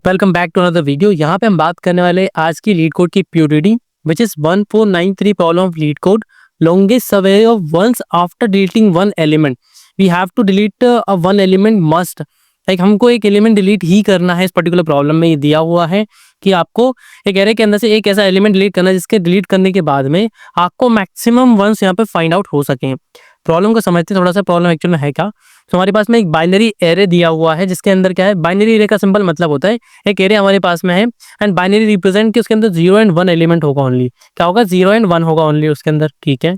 Welcome back to another video. यहाँ पे हम बात करने वाले आज की लीड कोड की purity which is 1493 problem of LeetCode longest subarray of ones after deleting one element. We have to delete a one element must, like हमको एक एलिमेंट डिलीट ही करना है। इस पर्टिकुलर प्रॉब्लम में ये दिया हुआ है कि आपको एक एरे के अंदर से एक ऐसा एलिमेंट डिलीट करना है जिसके डिलीट करने के बाद में आपको मैक्सिमम वंस यहाँ पे फाइंड आउट हो सके। प्रॉब्लम को समझते थोड़ा सा, प्रॉब्लम एक्चुअल में है क्या। तो हमारे पास में एक बाइनरी एरे दिया हुआ है जिसके अंदर क्या है, बाइनरी एरे का सिंपल मतलब होता है एक एरे हमारे पास में है एंड बाइनरी रिप्रेजेंट कि उसके अंदर 0 एंड 1 एलिमेंट होगा ओनली। क्या होगा, 0 एंड 1 होगा ओनली उसके अंदर, ठीक है।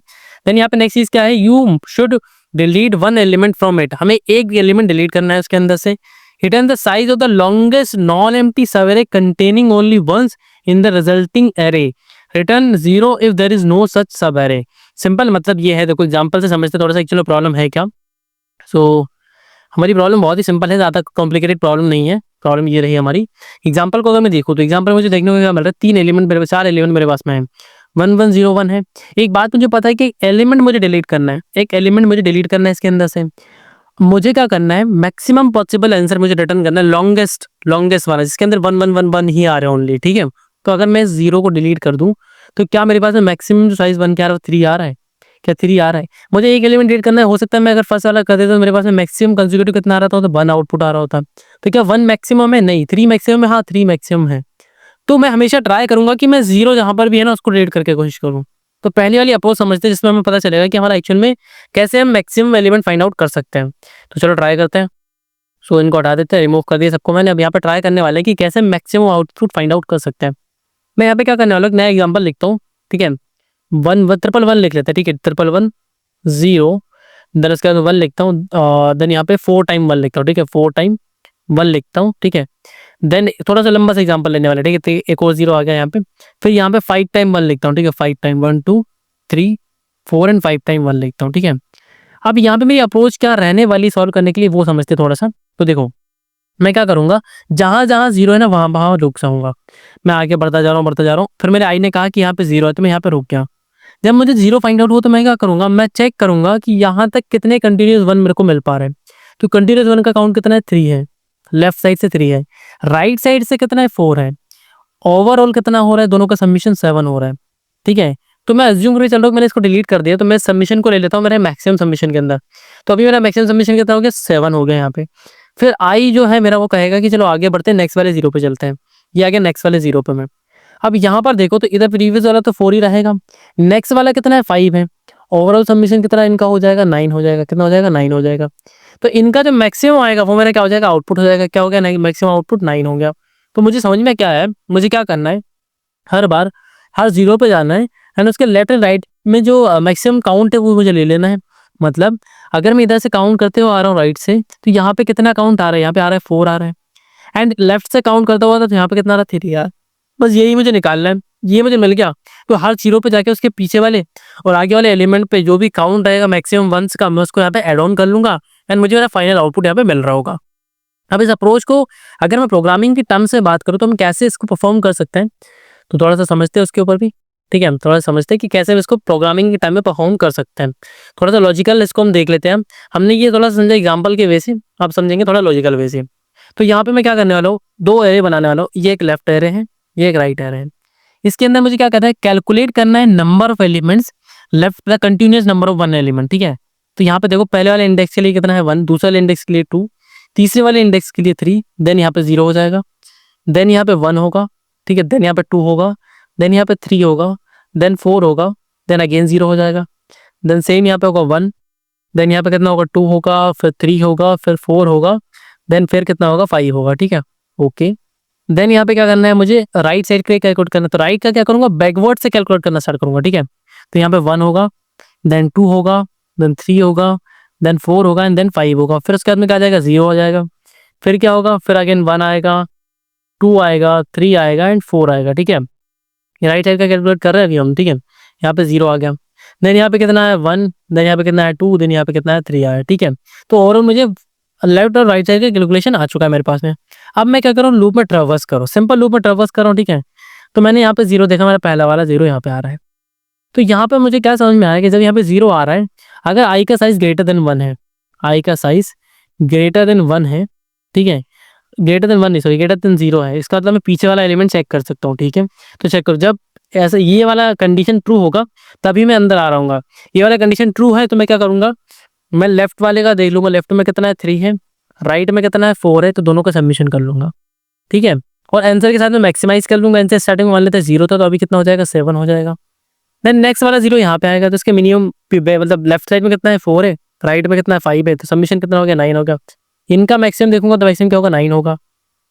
देन यहाँ पे नेक्स्ट चीज क्या है, you should delete one element from it. हमें एक एलिमेंट डिलीट करना है उसके अंदर से। Return the size of the longest non empty sub array containing only ones in the resulting array. Return 0 if there is no such sub array. Simple मतलब ये है, देखो एग्जांपल से समझते थोड़ा सा एक्चुअली प्रॉब्लम है क्या। सो हमारी प्रॉब्लम बहुत ही सिंपल है, ज़्यादा कॉम्प्लिकेटेड प्रॉब्लम नहीं है। प्रॉब्लम ये रही हमारी। एग्जांपल को अगर मैं देखूँ तो एग्जांपल मुझे देखने को क्या मिल रहा है, 3 एलिमेंट मेरे पास, 4 एलिमेंट मेरे पास में है, 1 1 0 1 है। एक बात मुझे पता है कि एलिमेंट मुझे डिलीट करना है, एक एलिमेंट मुझे डिलीट करना है इसके अंदर से। मुझे क्या करना है, मैक्सिमम पॉसिबल आंसर मुझे रिटर्न करना है, लॉन्गेस्ट वाला जिसके अंदर 1 1 1 1 ही आ रहे हैं ओनली, ठीक है। तो अगर मैं 0 को डिलीट कर दूं तो क्या मेरे पास में मैक्सिमम जो साइज 1 क्या आ रहा है, 3 आ रहा है। क्या 3 आ रहा है। मुझे एक एलिमेंट डिलीट करना है, हो सकता है मैं अगर फर्स्ट वाला कर देता तो मेरे पास में मैक्सिमम कंसेक्यूटिव कितना आ रहा था, तो 1 आउटपुट आ रहा होता। तो क्या 1 मैक्सिमम है, नहीं 3 मैक्सिमम है, हाँ 3 मैक्सिमम है। तो मैं हमेशा ट्राई करूंगा कि मैं 0 जहां पर भी है ना उसको डिलीट करके कोशिश करूं। तो पहली वाली अप्रोच समझते हैं जिसमें हमें पता चलेगा कि हमारा एक्चुअल में कैसे हम मैक्सिमम एलिमेंट फाइंड आउट कर सकते हैं। तो चलो ट्राई करते हैं। सो इनको हटा देते हैं, रिमूव कर दिया सबको मैंने। अब यहाँ पे ट्राई करने वाले हैं कि कैसे मैक्सिमम आउटपुट फाइंड आउट कर सकते हैं। मैं यहाँ पे क्या करने वाला हूँ, नया एग्जाम्पल लिखता हूँ, ठीक है। 1 लिख लेते हैं, ठीक है, 1 0। देन उसके बाद 1 लिखता हूँ, देन यहाँ पे 4 टाइम 1 लिखता हूँ, ठीक है, 4 टाइम 1 लिखता हूँ, ठीक है। देन थोड़ा सा लंबा सा एग्जाम्पल लेने वाला है, ठीक है। तो एक और 0 आ गया यहाँ पे। फिर यहाँ पे 5 टाइम 1 लिखता हूँ, ठीक है, 5 टाइम 1 2 3 4 एंड 5 टाइम 1 लिखता हूँ, ठीक है। अब यहाँ पे मेरी अप्रोच क्या रहने वाली सॉल्व करने के लिए वो समझते थोड़ा सा। तो देखो मैं क्या करूंगा, जहां जहां 0 है ना वहां वहां रुक जाऊंगा। मैं आगे बढ़ता जा रहा हूँ। फिर मेरे आई ने कहा कि यहाँ पे 0 है तो मैं यहाँ पे रुक गया। जब मुझे 0 फाइंड आउट हुआ तो मैं क्या करूंगा, मैं चेक करूंगा कि यहाँ तक कितने कंटिन्यूस 1 मेरे को मिल पा रहे हैं। तो कंटिन्यूस 1 का काउंट कितना है, 3 है। लेफ्ट साइड से 3 है, राइट साइड से कितना है, 4 है। ओवरऑल कितना हो रहा है, दोनों का सबमिशन 7 हो रहा है, ठीक है। तो मैं अज्यूम करके चल रहा हूँ मैंने इसको डिलीट कर दिया, तो मैं सबमिशन को ले लेता हूँ मेरे मैक्सिमम सबमिशन के अंदर। तो अभी मेरा मैक्सिमम सबमिशन कितना हो गया, 7 हो गया यहाँ पे। फिर आई जो है मेरा वो कहेगा कि चलो आगे बढ़ते हैं, नेक्स्ट वाले 0 पे चलते हैं। ये आ गया नेक्स्ट वाले 0 पे मैं। अब यहाँ पर देखो तो इधर प्रीवियस वाला तो 4 ही रहेगा, नेक्स्ट वाला कितना है, 5 है। ओवरऑल सबमिशन कितना इनका हो जाएगा, 9 हो जाएगा। कितना हो जाएगा, 9 हो जाएगा। तो इनका जो मैक्सिमम आएगा वो मेरा क्या हो जाएगा, आउटपुट हो जाएगा। क्या हो गया, मैक्सिमम आउटपुट 9 हो गया। तो मुझे समझ में क्या है, मुझे क्या करना है, हर बार हर 0 पे जाना है एंड उसके लेफ्ट एंड राइट में जो मैक्सिमम काउंट है वो मुझे ले लेना है। मतलब अगर मैं इधर से काउंट करते हुए आ रहा हूँ राइट से, तो यहाँ पे कितना काउंट आ रहा है, यहाँ पे आ रहा है 4 आ रहा है। एंड लेफ्ट से काउंट करता हुआ तो यहाँ पे कितना आ रहा है, 3 यार। बस यही मुझे निकालना है, ये मुझे मिल गया। तो हर 0 पे जाके उसके पीछे वाले और आगे वाले एलिमेंट पे जो भी काउंट रहेगा मैक्सिमम वंस का, मैं उसको यहाँ पे एड ऑन कर लूंगा एंड मुझे मेरा फाइनल आउटपुट यहाँ पे मिल रहा होगा। अब इस अप्रोच को अगर मैं प्रोग्रामिंग की टर्म से बात करूँ तो हम कैसे इसको परफॉर्म कर सकते हैं, तो थोड़ा सा समझते हैं उसके ऊपर भी, ठीक है। हम थोड़ा सा समझते हैं कि कैसे हम इसको प्रोग्रामिंग के टाइम में परफॉर्म कर सकते हैं। थोड़ा सा लॉजिकल इसको हम देख लेते हैं। हमने ये थोड़ा सा समझा एग्जाम्पल के वे से, आप समझेंगे थोड़ा लॉजिकल वे से। तो यहाँ पे मैं क्या करने वाला हूँ, 2 एरे बनाने वाला हूँ। ये एक लेफ्ट एरे है, ये एक राइट एरे है। इसके अंदर मुझे क्या कहता है, कैलकुलेट करना है number of elements left the continuous number of 1 element, ठीक है। तो यहाँ पे देखो पहले वाले इंडेक्स के लिए कितना है, 1, दूसरे वाले इंडेक्स के लिए 2, तीसरे वाले इंडेक्स के लिए 3। देन यहाँ पे 0 हो जाएगा, देन यहाँ पे 1 होगा, ठीक है, देन यहाँ पे 2 होगा, देन यहाँ पे 3 होगा, देन 4 होगा, देन अगेन 0 हो जाएगा, देन सेम यहाँ पे होगा 1, देन यहाँ पे कितना होगा, 2 होगा, फिर 3 होगा, फिर 4 होगा, देन फिर कितना होगा, 5 होगा, ठीक है, ओके। देन यहाँ पे क्या करना है, मुझे राइट साइड का कैलकुलेट करना है। तो राइट का क्या करूंगा, बैकवर्ड से कैलकुलेट करना स्टार्ट करूंगा, ठीक है। तो यहाँ पे 1 होगा, देन 2 होगा, देन 3 होगा, देन 4 होगा एंड देन 5 होगा। फिर उसके बाद में क्या आ जाएगा, 0 हो जाएगा। फिर क्या होगा, फिर अगेन 1 आएगा, 2 आएगा, 3 आएगा एंड 4 आएगा, ठीक है। राइट साइड का कैलकुलेट कर रहे हैं अभी हम, ठीक है। यहाँ पे 0 आ गया, देन यहाँ पे कितना है 1, देन यहाँ पे कितना है 2, देन यहाँ पे कितना है 3 आया, ठीक है। तो ओवरऑल मुझे लेफ्ट और राइट साइड का कैलकुलेशन आ चुका है मेरे पास में। अब मैं क्या कर रहा हूँ, लूप में ट्रैवर्स करो, सिंपल लूप में ट्रैवर्स कर रहा हूँ, ठीक है। तो मैंने यहाँ पे 0 देखा, मेरा पहला वाला 0 यहाँ पे आ रहा है। तो यहाँ पे मुझे क्या समझ में आया कि जब यहाँ पे 0 आ रहा है, अगर आई का साइज ग्रेटर देन 1 है, आई का साइज ग्रेटर देन 1 है, ठीक है, ग्रेटर देन 1 नहीं, सॉरी ग्रेटर देन 0 है, इसका मतलब मैं पीछे वाला एलिमेंट चेक कर सकता हूँ, ठीक है। तो चेक करो, जब ऐसा ये वाला कंडीशन ट्रू होगा तभी मैं अंदर आ रहा हूँ। ये वाला कंडीशन ट्रू है तो मैं क्या करूँगा, मैं लेफ्ट वाले का देख लूँगा, लेफ्ट में कितना है 3 है, राइट में कितना है 4 है, तो दोनों का सबमिशन कर लूँगा, ठीक है। और आंसर के साथ में मैक्सिमाइज कर लूँगा, आंसर स्टार्टिंग में मान लेते हैं 0 था, तो अभी कितना हो जाएगा 7 हो जाएगा। देन नेक्स्ट वाला 0 यहाँ पे आएगा, तो इसके मिनिमम मतलब लेफ्ट साइड में कितना है 4 है, राइट में कितना है 5 है, तो सबमिशन कितना हो गया 9 हो गया। इनका मैक्सिमम देखूंगा तो मैक्सिमम क्या होगा 9 होगा।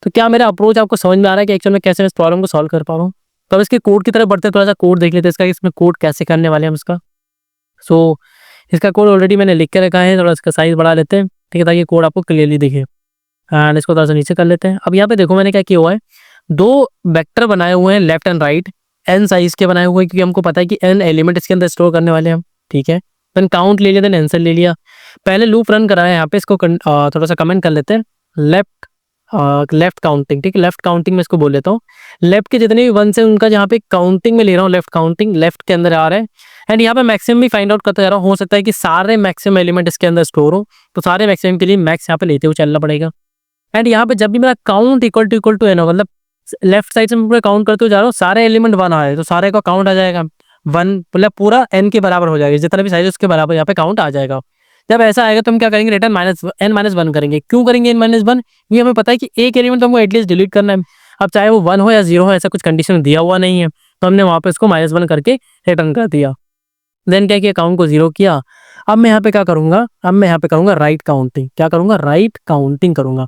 तो क्या मेरा अप्रोच आपको समझ में आ रहा है कि एक्चुअल में कैसे मैं इस प्रॉब्लम को सॉल्व कर पा रहा हूँ। तो अब इसके कोड की तरफ बढ़ते थोड़ा सा कोड देख लेते हैं इसका, इसमें कोड कैसे करने वाले हैं हम इसका। सो इसका कोड ऑलरेडी मैंने लिख के रखा है, थोड़ा इसका साइज बढ़ा लेते हैं, ठीक है, ताकि कोड आपको क्लियरली दिखे। एंड इसको थोड़ा सा नीचे कर लेते हैं। अब यहाँ पे देखो मैंने क्या किया हुआ है, 2 वेक्टर बनाए हुए हैं left and right, n size के बनाए हुए हैं, क्योंकि हमको पता है कि n एलिमेंट इसके अंदर स्टोर करने वाले हैं हम, ठीक है। देन काउंट ले लिया, देन आंसर ले लिया। पहले लूप रन करा है यहाँ पे, इसको थोड़ा सा कमेंट कर लेते हैं, लेफ्ट काउंटिंग, ठीक है, लेफ्ट काउंटिंग में इसको बोल लेता हूँ। लेफ्ट के जितने भी वंस हैं उनका जहाँ पे काउंटिंग में ले रहा हूँ, लेफ्ट काउंटिंग लेफ्ट के अंदर आ रहा है। एंड यहाँ पे मैक्सिमम भी फाइंड आउट करता जा रहा हूँ, हो सकता है कि सारे मैक्सिमम एलिमेंट इसके अंदर स्टोर हो, तो सारे मैक्सिमम के लिए मैक्स यहाँ पे लेते हुए चलना पड़ेगा। एंड यहाँ पे जब भी मेरा काउंट इक्वल टू एन होगा, मतलब लेफ्ट साइड से मैं पूरा काउंट करते हुए जा रहा हूँ, सारे एलिमेंट 1 आ रहे हैं, तो सारे का काउंट आ जाएगा 1, मतलब पूरा n के बराबर हो जाएगा, जितना भी साइज उसके बराबर यहाँ पे काउंट आ जाएगा। जब ऐसा आएगा तो हम क्या करेंगे, रिटर्न -n-1 करेंगे। क्यों करेंगे n-1? ये हमें पता है कि एक एलिमेंट तो हमको एटलीस्ट डिलीट करना है। अब चाहे वो 1 हो या 0 हो, ऐसा कुछ कंडीशन दिया हुआ नहीं है, तो हमने वहाँ पे उसको -1 करके रिटर्न कर दिया। देन क्या किया, काउंट को 0 किया। अब मैं यहाँ पे क्या करूंगा, अब मैं यहाँ पे करूंगा राइट काउंटिंग। क्या करूंगा, राइट काउंटिंग करूंगा।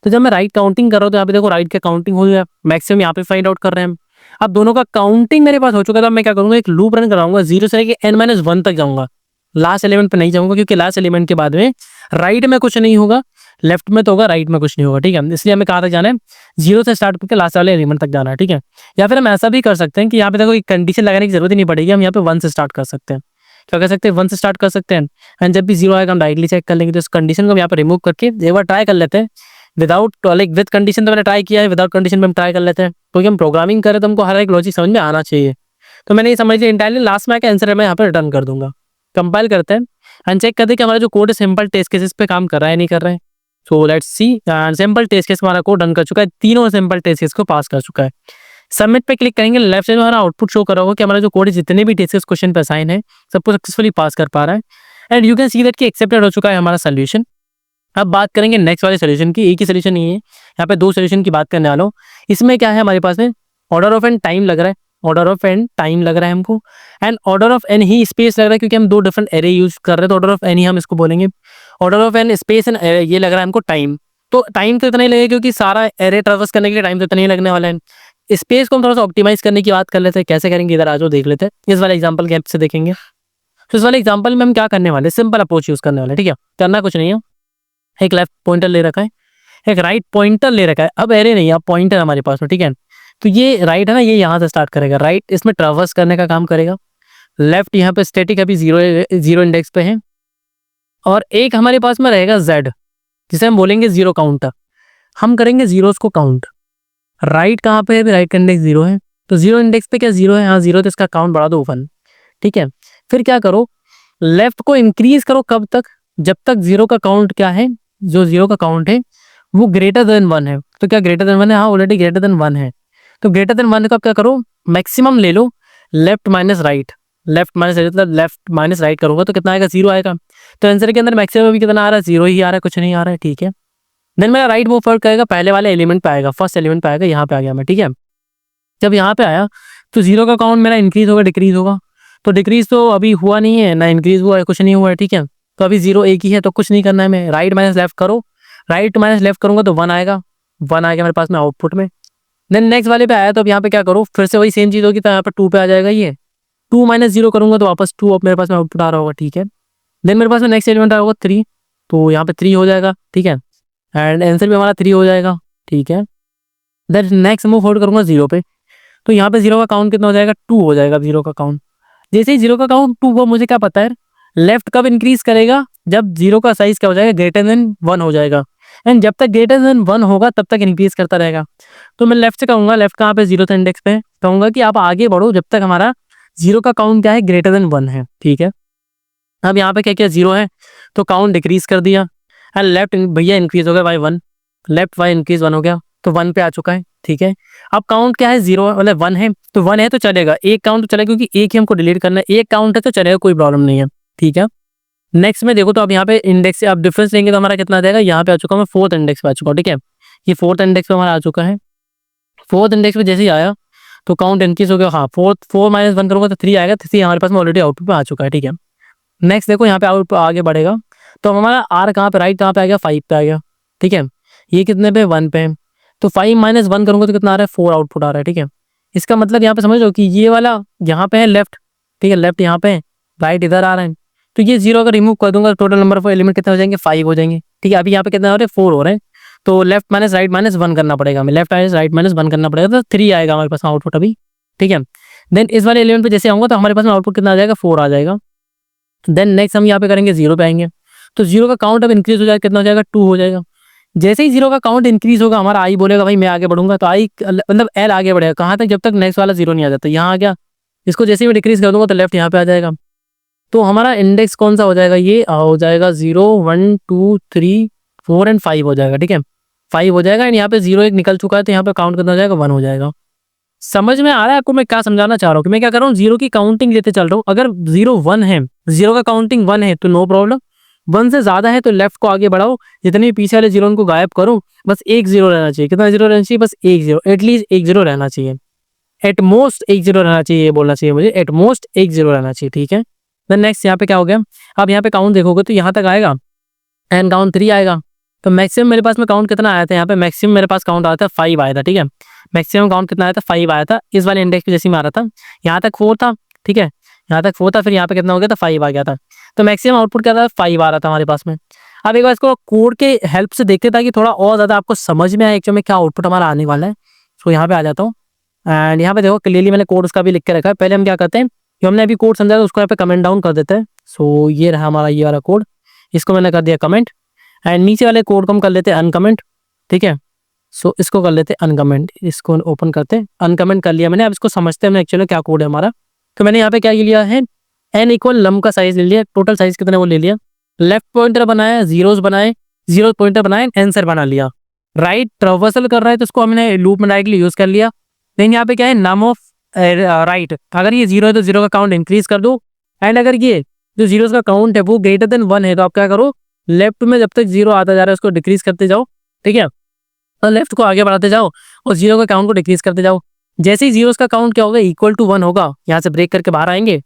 तो जब मैं राइट काउंटिंग कर रहा हूँ तो यहाँ पे देखो राइट का काउंटिंग हो गया, मैक्सिमम यहाँ पे फाइंड आउट कर रहे हैं हम। अब दोनों का काउंटिंग मेरे पास हो चुका है, तो मैं क्या करूंगा, एक लूप रन कराऊंगा, 0 से लेके n-1 तक जाऊंगा, लास्ट एलिमेंट पे नहीं जाऊंगा, क्योंकि लास्ट एलिमेंट के बाद में राइट में कुछ नहीं होगा, लेफ्ट में तो होगा, राइट में कुछ नहीं होगा, ठीक है। इसलिए हमें कहाँ तक जाना है, 0 से स्टार्ट करके लास्ट वाले एलिमेंट तक जाना है, ठीक है। या फिर हम ऐसा भी कर सकते हैं कि यहाँ पे देखो एक कंडीशन लगाने की जरूरत ही नहीं पड़ेगी, हम यहाँ पे 1 से स्टार्ट कर सकते हैं। क्या कर सकते हैं, 1 से स्टार्ट कर सकते हैं। एंड जब भी 0 आएगा हम डायरेक्टली चेक कर लेंगे। तो इस कंडीशन को हम यहाँ पे रिमूव करके एक बार ट्राई कर लेते हैं, विदाउट लाइक विद कंडीशन तो मैंने ट्राई किया है, विदाउट कंडीशन में हम ट्राई कर लेते हैं, क्योंकि हम प्रोग्रामिंग करें तो हमको हर एक लॉजिक समझ में आना चाहिए। तो मैंने ये समझ लिया इंटायरली, लास्ट में आके आंसर मैं यहाँ पर रिटर्न कर दूंगा। कंपाइल करते हैं एंड चेक करते हैं कि हमारा जो कोड है सिंपल टेस्ट केसेस पे काम कर रहा है नहीं कर रहा है। So let's see, simple test case हमारा कोड रन कर चुका है, तीनों सिंपल टेस्ट केस को पास कर चुका है। सबमिट पे क्लिक करेंगे, लेफ्ट साइड में हमारा आउटपुट शो कर रहा होगा कि हमारा जो कोड है जितने भी टेस्ट केस क्वेश्चन पे असाइन है सबको सक्सेसफुली पास कर पा रहा है। And you can see that कि एक्सेप्टेड हो चुका है हमारा सोल्यूशन। अब बात करेंगे नेक्स्ट वाले सोल्यूशन की। एक ही सोल्यूशन नहीं है, यहाँ पे 2 सोल्यूशन की बात करने वाला हूँ। इसमें क्या है हमारे पास में, ऑर्डर ऑफ एन टाइम लग रहा है, ऑर्डर ऑफ एन टाइम लग रहा है हमको, एंड ऑर्डर ऑफ एन ही स्पेस लग रहा है, क्योंकि हम 2 डिफरेंट एरे यूज कर रहे हैं, तो ऑर्डर ऑफ एन ही हम इसको बोलेंगे। Order of N space and ये लग रहा है हमको टाइम। तो टाइम तो इतना ही लगेगा क्योंकि सारा एरे ट्रावर्स करने के लिए टाइम तो इतना ही लगने वाला है। स्पेस को हम थोड़ा सा ऑप्टिमाइज करने की बात कर लेते हैं, कैसे करेंगे इधर आ जाओ देख लेते हैं, इस वाले एग्जांपल के हेल्प से देखेंगे। तो इस वाले एग्जांपल में हम क्या करने वाले, सिंपल अप्रोच यूज करने वाले, ठीक है। करना कुछ नहीं है, एक लेफ्ट पॉइंटर ले रखा है, एक राइट पॉइंटर ले रखा है। अब एरे नहीं है, अब पॉइंटर हमारे पास में, ठीक है। तो ये राइट है ना, ये यहाँ से स्टार्ट करेगा, राइट इसमें ट्रावर्स करने का काम करेगा। लेफ्ट यहाँ पे स्टैटिक अभी 0 इंडेक्स पे है, और एक हमारे पास में रहेगा जेड, जिसे हम बोलेंगे 0 काउंटर। हम करेंगे जीरोस को काउंट। राइट कहाँ पे है, राइट का इंडेक्स 0 है, तो 0 इंडेक्स पे क्या 0 है, हाँ 0, तो इसका काउंट बढ़ा दो 1, ठीक है। फिर क्या करो, लेफ्ट को इंक्रीज करो, कब तक, जब तक 0 का काउंट क्या है, जो 0 का काउंट है वो ग्रेटर देन 1 है। तो क्या ग्रेटर देन 1 है, हाँ ऑलरेडी ग्रेटर देन 1 है। तो ग्रेटर देन 1 का क्या करो, मैक्सिमम ले लो, left minus right, left minus right मतलब लेफ्ट माइनस राइट करूंगा तो कितना आएगा, 0 आएगा। तो आंसर के अंदर मैक्सिमम अभी कितना आ रहा है, 0 ही आ रहा है, कुछ नहीं आ रहा है, ठीक है। देन मेरा राइट मूव फॉरवर्ड करेगा, पहले वाले एलिमेंट पे आएगा, फर्स्ट एलिमेंट पे आएगा, यहाँ पे आ गया मैं, ठीक है। जब यहाँ पे आया तो 0 का काउंट मेरा इंक्रीज होगा डिक्रीज होगा, तो डिक्रीज तो अभी हुआ नहीं है ना, इंक्रीज हुआ है, कुछ नहीं हुआ है, ठीक है। तो अभी 0 एक ही है, तो कुछ नहीं करना है, मैं राइट माइनस लेफ्ट करो, राइट माइनस लेफ्ट करूंगा तो 1 आएगा, 1 आ गया मेरे पास में आउटपुट में। देन नेक्स्ट वाले पे आया तो अब यहाँ पे क्या करो, फिर से वही सेम चीज होगी, तो यहाँ पे 2 पे आ जाएगा, ये 2 माइनस 0 करूंगा तो वापस 2 अब मेरे पास में आउटपुट आ रहा होगा, ठीक है। देन मेरे पास में नेक्स्ट एलिमेंट आया होगा 3, तो यहाँ पे 3 हो जाएगा, ठीक है। एंड आंसर भी हमारा 3 हो जाएगा, ठीक है। देन नेक्स्ट मूव फॉरवर्ड करूंगा 0 पे, तो यहाँ पे 0 का काउंट कितना हो जाएगा, 2 हो जाएगा 0 का काउंट। जैसे ही 0 का काउंट 2 हुआ, मुझे क्या पता है लेफ्ट कब इंक्रीज करेगा, जब 0 का साइज क्या हो जाएगा, ग्रेटर देन 1 हो जाएगा। एंड जब तक ग्रेटर देन 1 होगा तब तक इंक्रीज करता रहेगा। तो मैं लेफ्ट से कहूंगा, लेफ्ट कहाँ पे 0th इंडेक्स पे, कहूंगा कि आप आगे बढ़ो जब तक हमारा 0 का काउंट क्या है, ग्रेटर देन 1 है, ठीक है। अब यहाँ पे क्या क्या 0 है, तो काउंट डिक्रीज कर दिया, एंड लेफ्ट भैया इंक्रीज हो गया बाय 1, लेफ्ट वाई इंक्रीज 1 हो गया तो 1 पे आ चुका है, ठीक है। अब काउंट क्या है, 0 मतलब 1 है, तो 1 है तो चलेगा, एक काउंट तो चलेगा क्योंकि एक ही हमको डिलीट करना है, एक काउंट है तो चलेगा, कोई प्रॉब्लम नहीं है, ठीक है। नेक्स्ट में देखो तो अब यहाँ पे इंडेक्स से अब डिफरेंस लेंगे तो हमारा कितना आ जाएगा, यहाँ पे आ चुका मैं 4th इंडेक्स पे आ चुका हूँ, ठीक है। ये 4th इंडेक्स पे हमारा आ चुका है। 4th इंडेक्स पे जैसे ही आया तो काउंट इंक्रीज हो गया, हाँ 4 माइनस 1 करूँगा तो 3 आएगा, 3 हमारे पास में ऑलरेडी आउटपुट पे आ चुका है, ठीक है। नेक्स्ट देखो यहाँ पे आउटपुट आगे बढ़ेगा तो हमारा आर कहाँ पे, राइट कहाँ पे आ गया, 5 पे आ गया, ठीक है। ये कितने पे, 1 पे है, तो 5 माइनस 1 करूँगा तो कितना आ रहा है, 4 आउटपुट आ रहा है, ठीक है। इसका मतलब यहाँ पे समझ लो कि ये वाला यहाँ पे है लेफ्ट, ठीक है, लेफ्ट यहाँ पे है, राइट इधर आ रहा है, तो ये 0 अगर रिमूव कर दूंगा तो टोटल नंबर ऑफ एलिमेंट कितने हो जाएंगे, 5 हो जाएंगे, ठीक है। अभी यहाँ पे कितना हो रहे हैं, 4 हो रहे हैं, तो लेफ्ट माइनस राइट माइनस 1 करना पड़ेगा हमें, लेफ्ट माइनस राइट माइनस 1 करना पड़ेगा तो 3 आएगा हमारे पास आउटपुट अभी, ठीक है। देन इस वाले एलिमेंट पे जैसे आऊंगा तो हमारे पास में आउटपुट कितना आ जाएगा, 4 आ जाएगा। देन नेक्स्ट हम यहाँ पे करेंगे 0 पे आएंगे तो 0 का काउंट अब इंक्रीज हो जाएगा, कितना हो जाएगा, 2 हो जाएगा। जैसे ही 0 का काउंट इंक्रीज होगा हमारा आई बोलेगा भाई मैं आगे बढ़ूंगा, तो आई मतलब एल आगे बढ़ेगा, कहाँ तक, जब तक नेक्स्ट वाला 0 नहीं आ जाता, यहाँ आ गया, इसको जैसे ही मैं डिक्रीज कर दूंगा तो लेफ्ट यहाँ पे आ जाएगा। तो हमारा इंडेक्स कौन सा हो जाएगा, ये हो जाएगा 0 1 2 3 4 एंड 5 हो जाएगा, ठीक है। 5 हो जाएगा एंड यहाँ पे 0 एक निकल चुका है तो यहाँ पे काउंट कितना हो जाएगा, 1 हो जाएगा। समझ में आ रहा है आपको मैं क्या समझाना चाह रहा हूँ कि मैं क्या कर रहा हूँ, 0 की काउंटिंग लेते चल रहा हूँ। अगर 0 1 है, 0 का काउंटिंग 1 है तो नो प्रॉब्लम, 1 से ज्यादा है तो लेफ्ट को आगे बढ़ाओ, जितने भी पीछे वाले 0 उनको गायब करो, बस एक 0 रहना चाहिए। कितना 0 रहना चाहिए, बस एक 0, एटलीस्ट एक 0 रहना चाहिए, एट मोस्ट एक 0 रहना चाहिए, ये बोलना चाहिए मुझे, एट मोस्ट एक 0 रहना चाहिए, ठीक है। देन नेक्स्ट यहाँ पे क्या हो गया, अब यहाँ पे काउंट देखोगे तो यहाँ तक आएगा एंड काउंट 3 आएगा, तो मैक्सिमम मेरे पास में काउंट कितना आया था, यहाँ पे मैक्सिमम मेरे पास काउंट आया था 5 आया था, ठीक है। मैक्सिमम काउंट कितना आया था, 5 आया था, इस वाले इंडेक्स पे जैसे ही मारा था, यहाँ तक 4 था, ठीक है, यहाँ तक 4 था, फिर यहाँ पे कितना हो गया था, 5 आ गया था, तो मैक्सिमम आउटपुट क्या था, 5 आ रहा था हमारे पास में। अब एक बार इसको कोड के हेल्प से देखते ताकि थोड़ा और ज्यादा आपको समझ में आए एक्चुअली में क्या आउटपुट हमारा आने वाला है। सो यहाँ पे आ जाता हूँ एंड यहाँ पे देखो क्लियरली मैंने कोड उसका भी लिख के रखा है। पहले हम क्या करते हैं, जो हमने अभी कोड समझा था उसको यहाँ पे कमेंट डाउन कर देते हैं। सो ये रहा हमारा ये वाला कोड, इसको मैंने कर दिया कमेंट एंड नीचे वाले कोड को हम कर लेते हैं अनकमेंट, ठीक है। सो इसको कर लेते हैं अनकमेंट, इसको ओपन करते हैं, अनकमेंट कर लिया मैंने। अब इसको समझते हैं एक्चुअली क्या कोड है हमारा। तो मैंने यहाँ पे क्या लिया है, n इक्वल लम का साइज ले लिया, टोटल साइज कितना वो ले लिया, लेफ्ट पॉइंटर बनाया, जीरोस बनाए, जीरो पॉइंटर बनाए, आंसर बना लिया। राइट ट्रावर्सल कर रहा है तो इसको हमने लूप में डायरेक्टली यूज कर लिया। देन यहाँ पे क्या है, नम ऑफ राइट, अगर ये 0 है तो 0 का काउंट इंक्रीज कर दो एंड अगर ये जो जीरोस का काउंट है वो ग्रेटर देन 1 है तो आप क्या करो, लेफ्ट में जब तक 0 आता जा रहा है उसको डिक्रीज करते जाओ, ठीक है, और लेफ्ट को आगे बढ़ाते जाओ और 0 का काउंट को डिक्रीज करते जाओ। जैसे ही जीरोस का काउंट क्या होगा, इक्वल टू 1 होगा, यहाँ से ब्रेक करके बाहर आएंगे,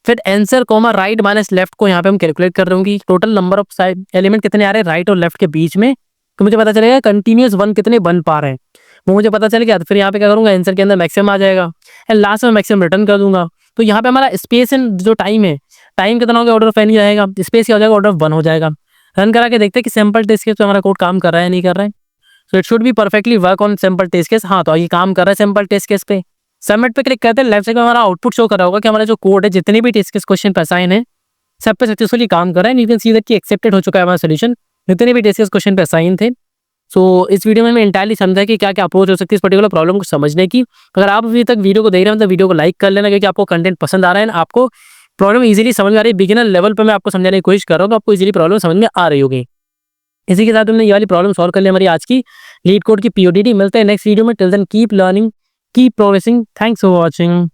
फिर answer comma right minus left को यहाँ पे हम कैलकुलेट कर रहे होंगे, टोटल नंबर ऑफ एलिमेंट कितने आ रहे हैं राइट और लेफ्ट के बीच में, तो मुझे पता चलेगा कंटिन्यूअस 1 कितने बन पा रहे हैं, वो मुझे पता चल गया। तो फिर यहाँ पे क्या करूंगा, आंसर के अंदर मैक्सिमम आ जाएगा एंड लास्ट में मैक्सिमम रिटर्न कर दूंगा। तो यहाँ पे हमारा स्पेस एंड जो टाइम है, टाइम कितना हो गया, ऑर्डर ऑफ एन ही रहेगा, स्पेस क्या हो जाएगा, ऑर्डर ऑफ 1 हो जाएगा। रन करा के देखते हैं कि सैंपल टेस्ट केस पे हमारा कोड काम कर रहा है नहीं कर रहा है। So it should be perfectly work on sample test case. हाँ तो ये काम कर रहा है सैंपल टेस्ट केस पे। सबमिट पे क्लिक करते हैं, लेफ्ट साइड में हमारा आउटपुट शो कर रहा होगा कि हमारा जो कोड है, जितने भी टेस्ट केस क्वेश्चन पे असाइन है सब पे सक्सेसफुली काम कर रहा है। यू कैन सी दैट कि एक्सेप्टेड हो चुका है हमारा सोल्यूशन, जितने भी टेस्ट केस क्वेश्चन पे असाइन थे। सो इस वीडियो में मैं इंटायरली समझा कि क्या क्या अप्रोच हो सकती है इस पर्टिकुलर प्रॉब्लम को समझने की। अगर आप अभी तक वीडियो को देख रहे हैं तो वीडियो को लाइक कर लेना, क्योंकि आपको कंटेंट पसंद आ रहा है, आपको प्रॉब्लम इजीली समझ में आ रही है। बिगिनर लेवल पे मैं आपको समझाने की कोशिश कर रहा हूँ तो आपको इजीली प्रॉब्लम समझ में आ रही होगी। इसी के साथ हमने ये वाली प्रॉब्लम सॉल्व कर ली हमारी आज की लीड कोड की पीओडीटी। मिलते हैं नेक्स्ट वीडियो में, till then keep learning, keep progressing. Thanks for watching.